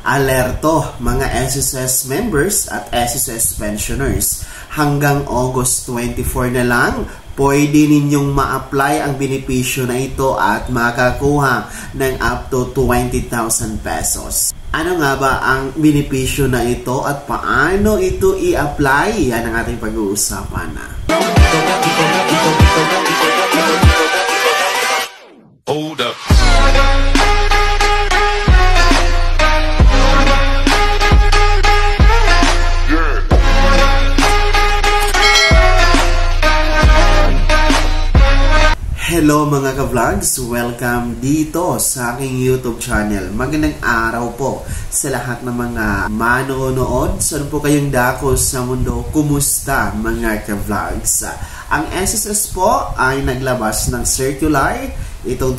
Alerto mga SSS members at SSS pensioners. Hanggang August 24 na lang, pwede ninyong ma-apply ang benepisyo na ito at makakuha ng up to 20,000 pesos. Ano nga ba ang benepisyo na ito at paano ito i-apply? Yan ang ating pag-uusapan na. Hold up. Hello mga ka-vlogs! Welcome dito sa aking YouTube channel. Magandang araw po sa lahat ng mga manonood. Saan po kayong dako sa mundo? Kumusta mga ka-vlogs? Ang SSS po ay naglabas ng circular, itong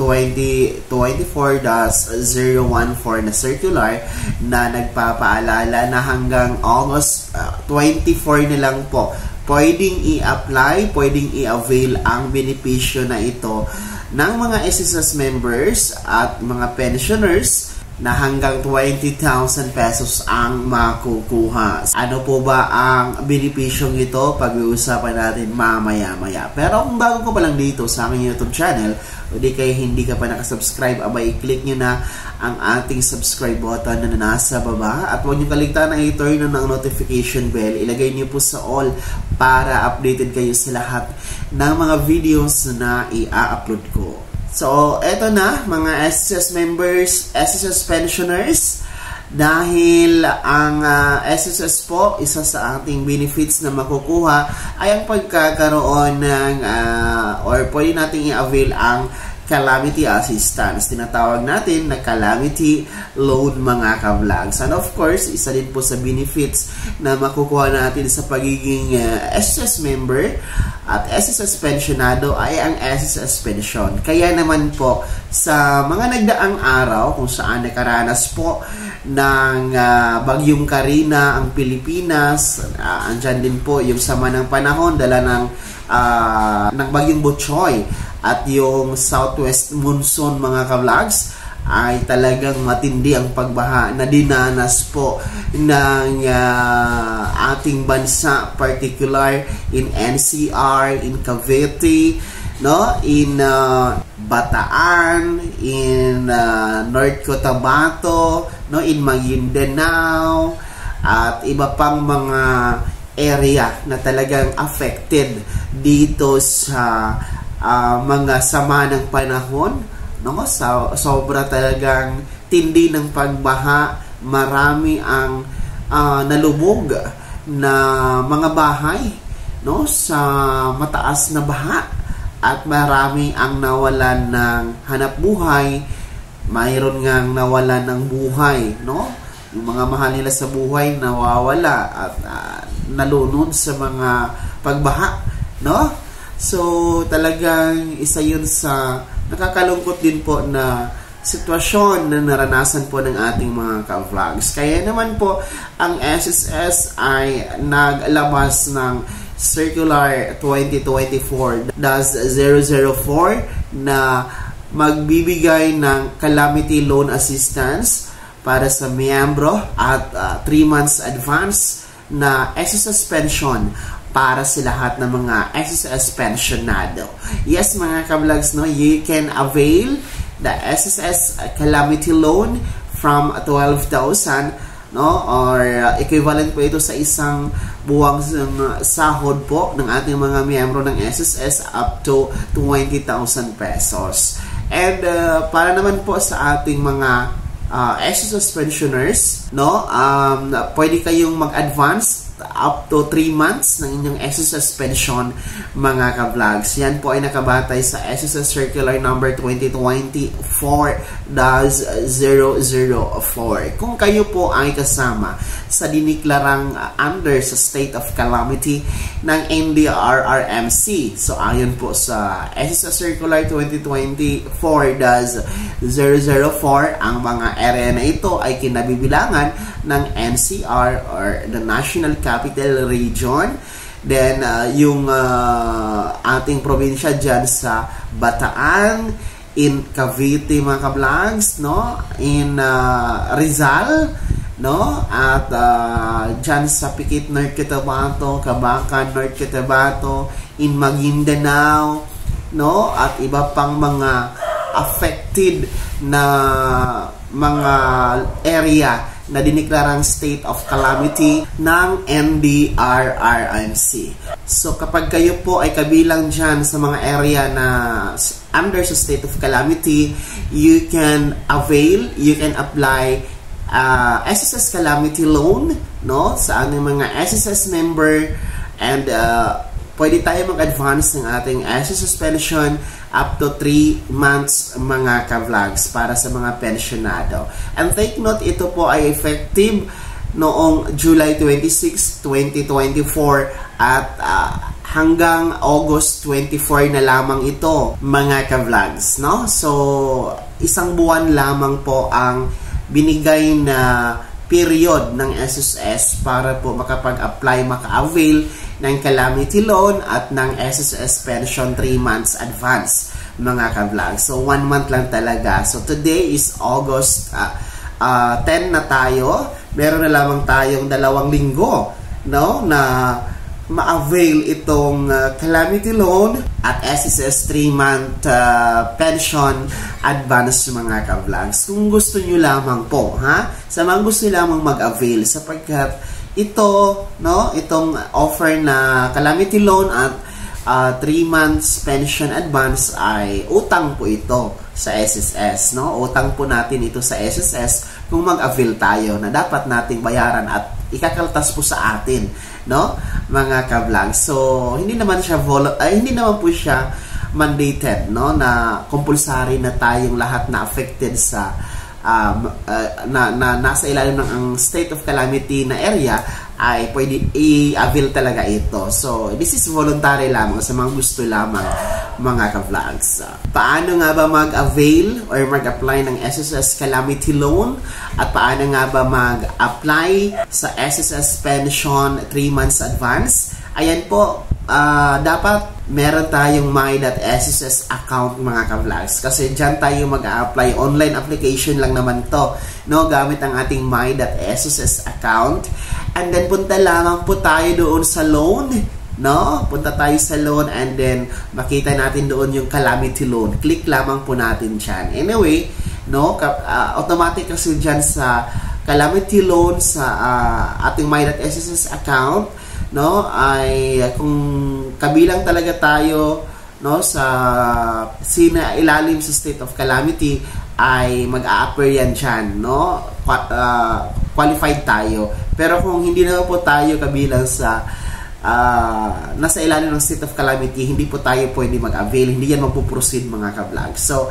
2024-014 na circular na nagpapaalala na hanggang August 24 na lang po pwedeng i-apply, pwedeng i-avail ang benepisyo na ito ng mga SSS members at mga pensioners na hanggang 20,000 pesos ang makukuha. Ano po ba ang benepisyong ito? Pag-uusapan natin mamaya-maya. Pero kung bago ko pa lang dito sa aking YouTube channel, o di kayo hindi ka pa nakasubscribe, abay i-click nyo na ang ating subscribe button na nasa baba. At huwag nyo kaligtaan na i-turn on ang notification bell. Ilagay nyo po sa all para updated kayo sa lahat ng mga videos na i-upload ko. So, eto na mga SSS members, SSS pensioners. Dahil ang SSS po, isa sa ating benefits na makukuha ay ang pagkakaroon ng or pwede natin i-avail ang calamity assistance. Tinatawag natin na calamity loan mga ka-vlogs. And of course, isa din po sa benefits na makukuha natin sa pagiging SSS member at SSS pensionado ay ang SSS pension. Kaya naman po sa mga nagdaang araw kung saan nakaranas po ng bagyong Karina ang Pilipinas, andyan din po yung sama ng panahon, dala ng bagyong Butchoy at yung southwest monsoon mga ka-vlogs, ay talagang matindi ang pagbaha na dinanas po ng ating bansa, particular in NCR, in Cavite, no, in Bataan, in North Cotabato, no, in Maguindanao at iba pang mga area na talagang affected dito sa mga sama ng panahon, no? Sobra talagang tindi ng pagbaha. Marami ang nalubog na mga bahay, no, sa mataas na baha at marami ang nawalan ng hanap buhay. Mayroon ngang nawalan ng buhay, no? Yung mga mahal nila sa buhay nawawala at nalunod sa mga pagbaha, no? So, talagang isa yun sa nakakalungkot din po na sitwasyon na naranasan po ng ating mga ka-vlogs. Kaya naman po, ang SSS ay naglabas ng Circular 2024-004 na magbibigay ng calamity loan assistance para sa miyembro at 3 months advance na SSS pension para sa lahat ng mga SSS pensionado. Yes mga ka-vlogs, no, you can avail the SSS calamity loan from 12,000, no, or equivalent po ito sa isang buwang sahod po ng ating mga miyembro ng SSS up to 20,000 pesos. And para naman po sa ating mga SSS pensioners, no, pwede kayong mag-advance up to 3 months ng inyong SSS pension mga ka-vlogs. Yan po ay nakabatay sa SSS Circular number 2024-004. Kung kayo po ay kasama sa diniklarang under sa state of calamity ng NDRRMC. So ayon po sa SSS Circular 2024-004, ang mga area na ito ay kinabibilangan ng NCR or the National Capital Region. Then, yung ating probinsya dyan sa Bataan, in Cavite mga ka-vlogs, no? In Rizal, no? At dyan sa Pikit, North Cotabato, Cabacan, North Cotabato, in Maguindanao, no? At iba pang mga affected na mga area na diniklarang state of calamity ng NDRRMC. So kapag kayo po ay kabilang dyan sa mga area na under sa state of calamity, you can avail, you can apply SSS calamity loan, no, sa aming mga SSS member, and pwede tayo mag-advance ng ating SSS pension up to 3 months mga ka-vlogs para sa mga pensionado. And take note, ito po ay effective noong July 26, 2024 at hanggang August 24 na lamang ito mga ka-vlogs, no? So, isang buwan lamang po ang binigay na period ng SSS para po makapag-apply, maka-avail ng calamity loan at ng SSS pension 3 months advance mga ka-vlog. So 1 month lang talaga. So today is August 10 na tayo. Meron na lamang tayong 2 linggo, no, na ma-avail itong calamity loan at SSS 3-month pension advance mga ka-vlogs. Kung gusto nyo lamang po, sa mga gusto nyo lamang mag-avail, sapagkat ito, no, itong offer na calamity loan at 3 months pension advance ay utang po ito sa SSS, no? Utang po natin ito sa SSS kung mag-avail tayo na dapat nating bayaran at ikakaltas po sa atin, no, mga ka-vlog. So hindi naman siya hindi naman po siya mandated, no, na compulsory na tayong lahat na affected sa nasa ilalim ng ang state of calamity na area ay pwede i-avail talaga ito. So, this is voluntary lamang sa mga gusto lamang mga ka-vlogs. Paano nga ba mag-avail or mag-apply ng SSS Calamity Loan? At paano nga ba mag-apply sa SSS Pension 3 months advance? Ayan po, dapat meron tayong my.sss account mga ka-vlogs. Kasi dyan tayo mag-a-apply. Online application lang naman to, no, gamit ang ating my.sss account. And then punta lamang po tayo doon sa loan, no? Punta tayo sa loan and then makita natin doon yung calamity loan. Click lamang po natin dyan. Anyway, no, automatic kasi dyan sa calamity loan sa ating my.sss account, no, ay kung kabilang talaga tayo, no, sa ilalim sa state of calamity, ay mag-a-appear yan dyan, no, qualified tayo. Pero kung hindi na po tayo kabilang sa nasa ilalim ng state of calamity, hindi po tayo pwede mag-avail, hindi yan magpo-proceed mga ka-vlog. So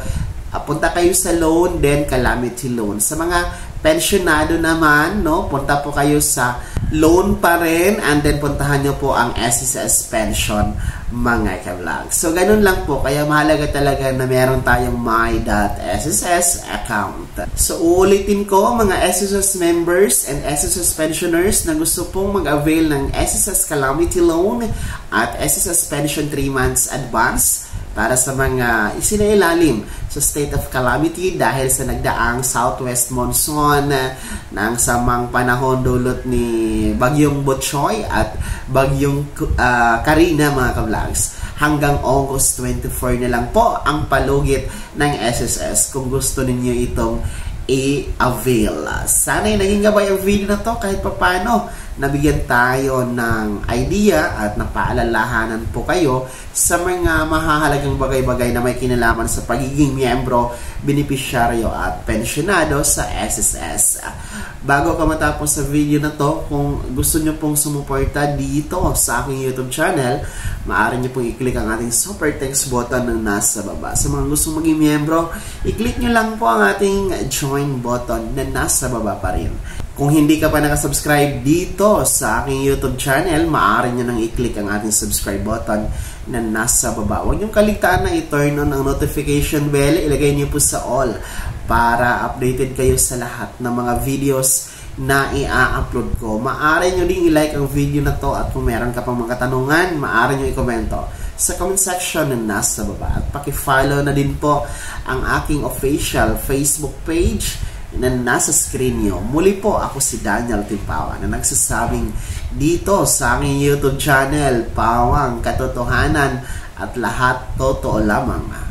punta kayo sa loan, then calamity loan. Sa mga pensionado naman, no, punta po kayo sa loan pa rin, and then puntahan nyo po ang SSS pension mga ka-vlog. So ganun lang po, kaya mahalaga talaga na meron tayong my.sss account. So uulitin ko mga SSS members and SSS pensioners na gusto pong mag-avail ng SSS calamity loan at SSS pension 3 months advance para sa mga isinailalim sa state of calamity dahil sa nagdaang southwest monsoon ng samang panahon dulot ni Bagyong Butchoy at Bagyong Karina mga ka-vlogs. Hanggang August 24 na lang po ang palugit ng SSS kung gusto ninyo itong i-avail. Sana'y naging gabay ang video na to kahit papano. Nabigyan tayo ng idea at napaalalahanan po kayo sa mga mahahalagang bagay-bagay na may kinalaman sa pagiging miyembro, benepisyaryo at pensionado sa SSS. Bago ka matapos sa video na to, kung gusto nyo pong sumuporta dito sa aking YouTube channel, maaari nyo pong i-click ang ating super text button na nasa baba. Sa mga gusto maging miyembro, i-click nyo lang po ang ating join button na nasa baba pa rin. Kung hindi ka pa nakasubscribe dito sa aking YouTube channel, maaari nyo nang i-click ang ating subscribe button na nasa baba. Huwag nyo kaligtaan na i-turn on ang notification bell. Ilagay nyo po sa all para updated kayo sa lahat ng mga videos na i-upload ko. Maaari nyo din i-like ang video na to at kung meron ka pang mga katanungan, maaari nyo i-komento sa comment section na nasa baba. At paki-follow na din po ang aking official Facebook page na nasa screen nyo. Muli po, ako si Daniel Timpawa na nagsasabing dito sa aking YouTube channel, Pawang Katotohanan, at lahat totoo lamang.